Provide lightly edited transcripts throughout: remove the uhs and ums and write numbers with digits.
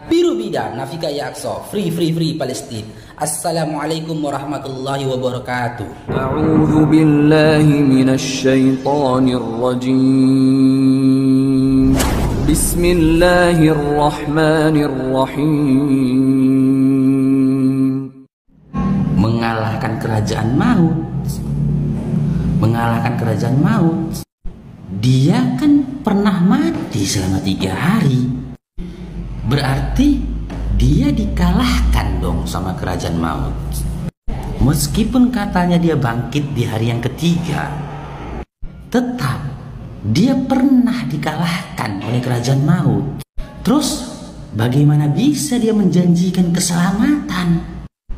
Biru bidang Nafika Yakso, free Palestine. Assalamualaikum warahmatullahi wabarakatuh. A'udzu billahi minasy syaithanir rajim. Bismillahirrahmanirrahim. Mengalahkan kerajaan maut. Mengalahkan kerajaan maut. Dia kan pernah mati selama 3 hari. Berarti dia dikalahkan dong sama kerajaan maut. Meskipun katanya dia bangkit di hari yang ketiga, tetap dia pernah dikalahkan oleh kerajaan maut. Terus bagaimana bisa dia menjanjikan keselamatan,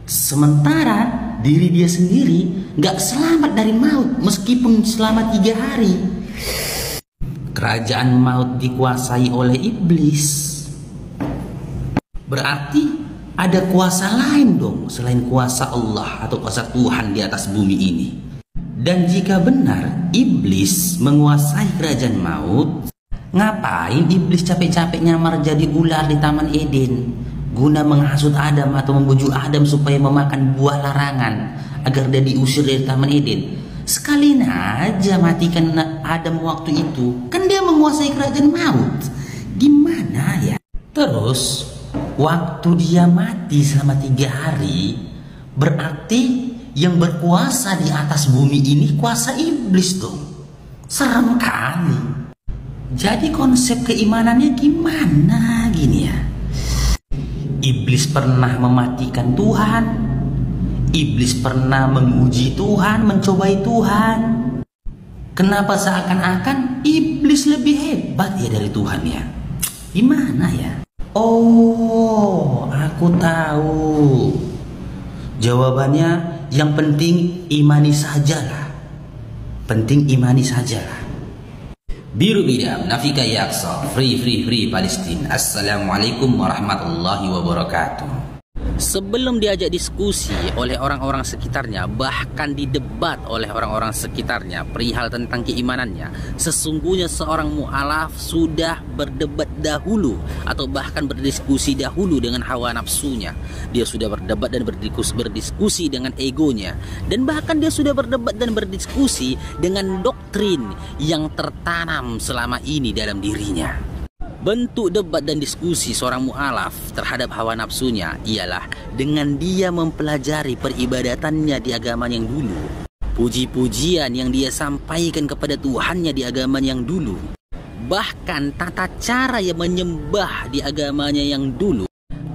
sementara diri dia sendiri gak selamat dari maut meskipun selama 3 hari? Kerajaan maut dikuasai oleh iblis. Berarti ada kuasa lain dong selain kuasa Allah atau kuasa Tuhan di atas bumi ini. Dan jika benar iblis menguasai kerajaan maut, ngapain iblis capek-capek nyamar jadi ular di Taman Eden guna menghasut Adam atau membujuk Adam supaya memakan buah larangan agar dia diusir dari Taman Eden? Sekalian aja matikan Adam waktu itu, kan dia menguasai kerajaan maut. Gimana ya? Terus waktu dia mati selama 3 hari, berarti yang berkuasa di atas bumi ini kuasa iblis dong. Serem kali. Jadi konsep keimanannya gimana gini ya? Iblis pernah mematikan Tuhan. Iblis pernah menguji Tuhan, mencobai Tuhan. Kenapa seakan-akan iblis lebih hebat ya dari Tuhan ya? Gimana ya? Oh, aku tahu. Jawabannya yang penting imani sajalah. Penting imani sajalah. Biru bidang Nafika Yakso, free Palestine. Assalamualaikum warahmatullahi wabarakatuh. Sebelum diajak diskusi oleh orang-orang sekitarnya, bahkan didebat oleh orang-orang sekitarnya perihal tentang keimanannya, sesungguhnya seorang mu'alaf sudah berdebat dahulu atau bahkan berdiskusi dahulu dengan hawa nafsunya. Dia sudah berdebat dan berdiskusi dengan egonya, dan bahkan dia sudah berdebat dan berdiskusi dengan doktrin yang tertanam selama ini dalam dirinya. Bentuk debat dan diskusi seorang mu'alaf terhadap hawa nafsunya ialah dengan dia mempelajari peribadatannya di agama yang dulu, puji-pujian yang dia sampaikan kepada Tuhannya di agama yang dulu, bahkan tata cara yang menyembah di agamanya yang dulu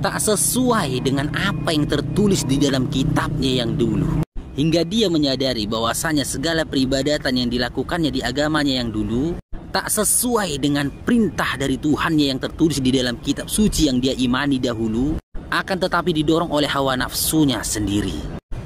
tak sesuai dengan apa yang tertulis di dalam kitabnya yang dulu. Hingga dia menyadari bahwasanya segala peribadatan yang dilakukannya di agamanya yang dulu tak sesuai dengan perintah dari Tuhannya yang tertulis di dalam kitab suci yang dia imani dahulu, akan tetapi didorong oleh hawa nafsunya sendiri.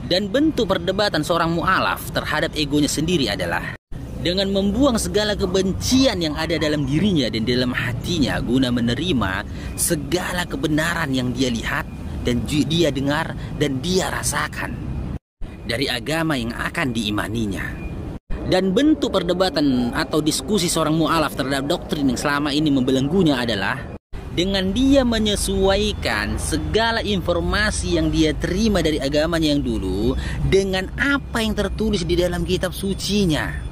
Dan bentuk perdebatan seorang mu'alaf terhadap egonya sendiri adalah dengan membuang segala kebencian yang ada dalam dirinya dan dalam hatinya guna menerima segala kebenaran yang dia lihat dan dia dengar dan dia rasakan dari agama yang akan diimaninya. Dan bentuk perdebatan atau diskusi seorang mu'alaf terhadap doktrin yang selama ini membelenggunya adalah dengan dia menyesuaikan segala informasi yang dia terima dari agamanya yang dulu dengan apa yang tertulis di dalam kitab sucinya.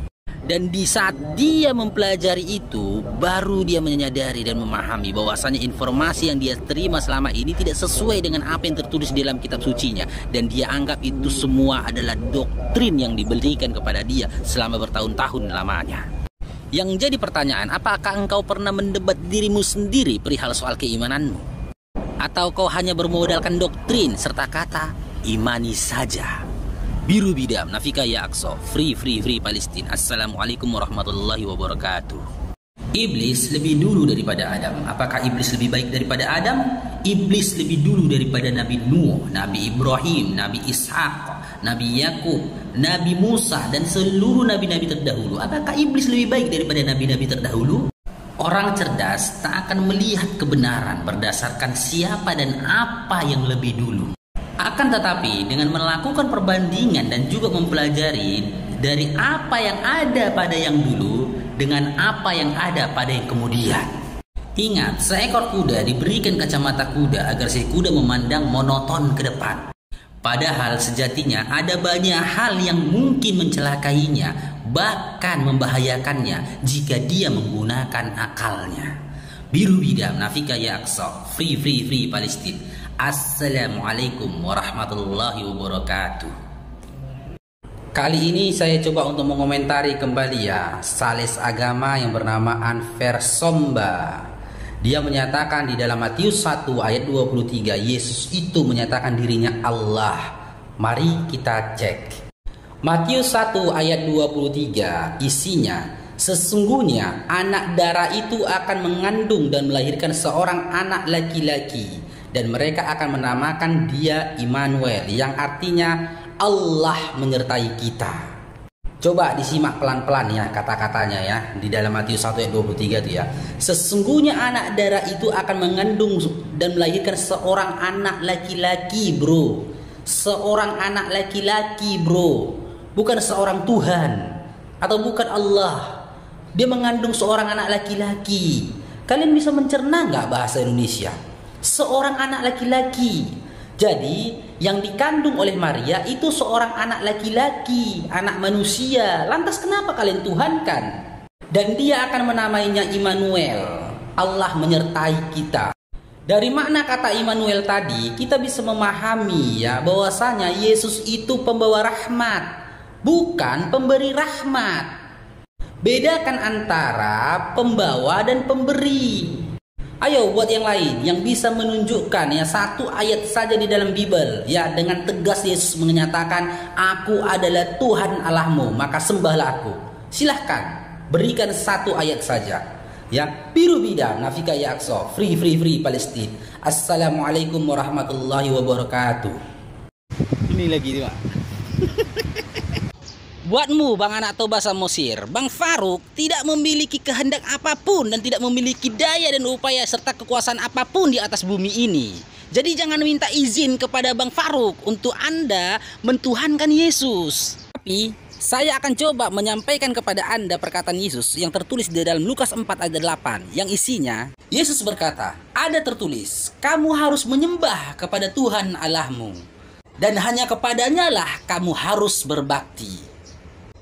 Dan di saat dia mempelajari itu, baru dia menyadari dan memahami bahwasanya informasi yang dia terima selama ini tidak sesuai dengan apa yang tertulis di dalam kitab sucinya. Dan dia anggap itu semua adalah doktrin yang diberikan kepada dia selama bertahun-tahun lamanya. Yang jadi pertanyaan, apakah engkau pernah mendebat dirimu sendiri perihal soal keimananmu? Atau kau hanya bermodalkan doktrin serta kata, imani saja? Biru bidam Nafika Yakso, free Palestine. Assalamualaikum warahmatullahi wabarakatuh. Iblis lebih dulu daripada Adam. Apakah iblis lebih baik daripada Adam? Iblis lebih dulu daripada Nabi Nuh, Nabi Ibrahim, Nabi Ishak, Nabi Yakub, Nabi Musa, dan seluruh nabi-nabi terdahulu. Apakah iblis lebih baik daripada nabi-nabi terdahulu? Orang cerdas tak akan melihat kebenaran berdasarkan siapa dan apa yang lebih dulu. Akan tetapi dengan melakukan perbandingan dan juga mempelajari dari apa yang ada pada yang dulu dengan apa yang ada pada yang kemudian, Ingat, seekor kuda diberikan kacamata kuda agar si kuda memandang monoton ke depan. Padahal sejatinya ada banyak hal yang mungkin mencelakainya, bahkan membahayakannya jika dia menggunakan akalnya. Biru Bidam, Nafika Ya Aqsa, free Palestina. Assalamualaikum warahmatullahi wabarakatuh. Kali ini saya coba untuk mengomentari kembali ya salis agama yang bernama Anver Somba. Dia menyatakan di dalam Matius 1 ayat 23, Yesus itu menyatakan dirinya Allah. Mari kita cek. Matius 1 ayat 23 isinya, sesungguhnya anak darah itu akan mengandung dan melahirkan seorang anak laki-laki, dan mereka akan menamakan dia Immanuel, yang artinya Allah menyertai kita. Coba disimak pelan-pelan ya kata-katanya ya di dalam Matius 1 ayat 23 itu ya. Sesungguhnya anak darah itu akan mengandung dan melahirkan seorang anak laki-laki, bro. Seorang anak laki-laki, bro. Bukan seorang Tuhan atau bukan Allah. Dia mengandung seorang anak laki-laki. Kalian bisa mencerna nggak bahasa Indonesia? Seorang anak laki-laki. Jadi yang dikandung oleh Maria itu seorang anak laki-laki, anak manusia. Lantas kenapa kalian tuhankan? Dan dia akan menamainya Immanuel, Allah menyertai kita. Dari makna kata Immanuel tadi kita bisa memahami ya bahwasanya Yesus itu pembawa rahmat, bukan pemberi rahmat. Bedakan antara pembawa dan pemberi. Ayo buat yang lain yang bisa menunjukkan ya satu ayat saja di dalam Bible ya dengan tegas Yesus menyatakan aku adalah Tuhan Allahmu, maka sembahlah aku. Silahkan berikan satu ayat saja ya. Biru Bidam, Nafika Ya Aqsa, free Palestina. Assalamualaikum warahmatullahi wabarakatuh. Ini lagi Pak. Buatmu Bang Anak Toba Samosir, Bang Farouk tidak memiliki kehendak apapun dan tidak memiliki daya dan upaya serta kekuasaan apapun di atas bumi ini. Jadi jangan minta izin kepada Bang Farouk untuk Anda mentuhankan Yesus. Tapi saya akan coba menyampaikan kepada Anda perkataan Yesus yang tertulis di dalam Lukas 4 ayat 8 yang isinya Yesus berkata, ada tertulis, kamu harus menyembah kepada Tuhan Allahmu dan hanya kepadanya lah kamu harus berbakti.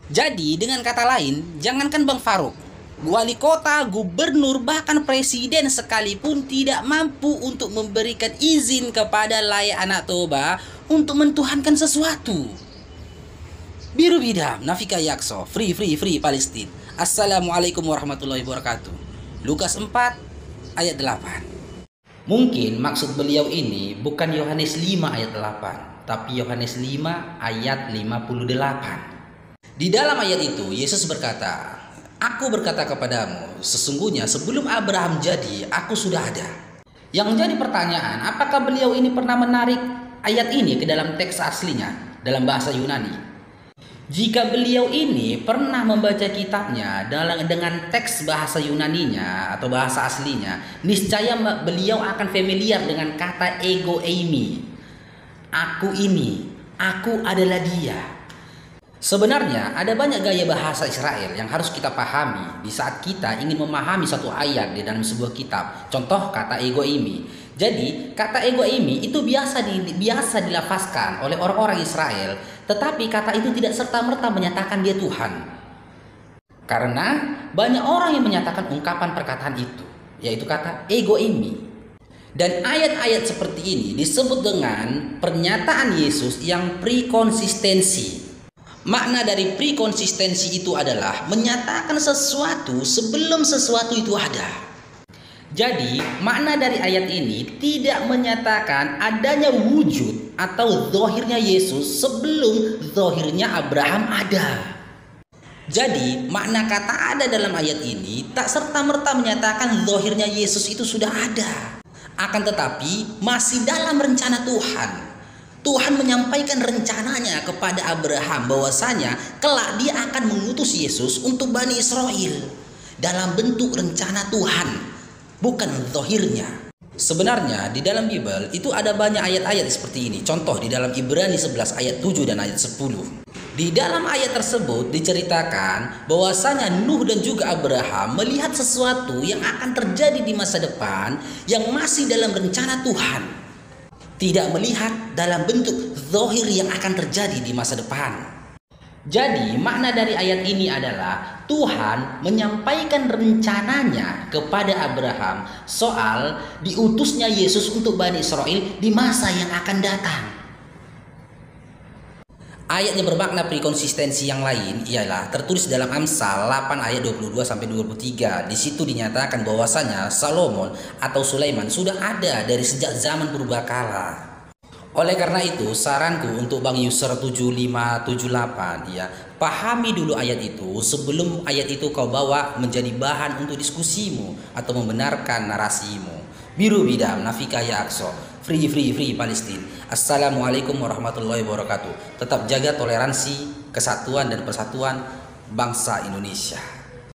Jadi dengan kata lain, jangankan Bang Farouk, wali kota, gubernur, bahkan presiden sekalipun tidak mampu untuk memberikan izin kepada layak anak toba untuk mentuhankan sesuatu. Biru Bidam, Nafika Ya Aqsa, free Palestina. Assalamualaikum warahmatullahi wabarakatuh. Lukas 4 ayat 8. Mungkin maksud beliau ini bukan Yohanes 5 ayat 8, tapi Yohanes 5 ayat 58. Di dalam ayat itu Yesus berkata, aku berkata kepadamu, sesungguhnya sebelum Abraham jadi, aku sudah ada. Yang jadi pertanyaan, apakah beliau ini pernah menarik ayat ini ke dalam teks aslinya, dalam bahasa Yunani? Jika beliau ini pernah membaca kitabnya dengan teks bahasa Yunaninya atau bahasa aslinya, niscaya beliau akan familiar dengan kata ego eimi. Aku ini, aku adalah dia. Sebenarnya ada banyak gaya bahasa Israel yang harus kita pahami di saat kita ingin memahami satu ayat di dalam sebuah kitab. Contoh kata ego eimi. Jadi kata ego eimi itu biasa dilafazkan oleh orang-orang Israel, tetapi kata itu tidak serta-merta menyatakan dia Tuhan. Karena banyak orang yang menyatakan ungkapan perkataan itu, yaitu kata ego eimi. Dan ayat-ayat seperti ini disebut dengan pernyataan Yesus yang prekonsistensi. Makna dari prekonsistensi itu adalah menyatakan sesuatu sebelum sesuatu itu ada. Jadi makna dari ayat ini tidak menyatakan adanya wujud atau zahirnya Yesus sebelum zahirnya Abraham ada. Jadi makna kata ada dalam ayat ini tak serta-merta menyatakan zahirnya Yesus itu sudah ada. Akan tetapi masih dalam rencana Tuhan. Tuhan menyampaikan rencananya kepada Abraham bahwasanya kelak dia akan mengutus Yesus untuk Bani Israel dalam bentuk rencana Tuhan, bukan zahirnya. Sebenarnya di dalam Bible itu ada banyak ayat-ayat seperti ini. Contoh di dalam Ibrani 11 ayat 7 dan ayat 10. Di dalam ayat tersebut diceritakan bahwasanya Nuh dan juga Abraham melihat sesuatu yang akan terjadi di masa depan yang masih dalam rencana Tuhan. Tidak melihat dalam bentuk zahir yang akan terjadi di masa depan. Jadi makna dari ayat ini adalah Tuhan menyampaikan rencananya kepada Abraham soal diutusnya Yesus untuk Bani Israel di masa yang akan datang. Ayat yang bermakna prekonsistensi yang lain ialah tertulis dalam Amsal 8 ayat 22 sampai 23. Di situ dinyatakan bahwasanya Salomon atau Sulaiman sudah ada dari sejak zaman purbakala. Oleh karena itu, saranku untuk Bang User 7578 ya, pahami dulu ayat itu sebelum ayat itu kau bawa menjadi bahan untuk diskusimu atau membenarkan narasimu. Biru bidam nafika ya akso. Free Palestina. Assalamualaikum warahmatullahi wabarakatuh. Tetap jaga toleransi, kesatuan dan persatuan bangsa Indonesia.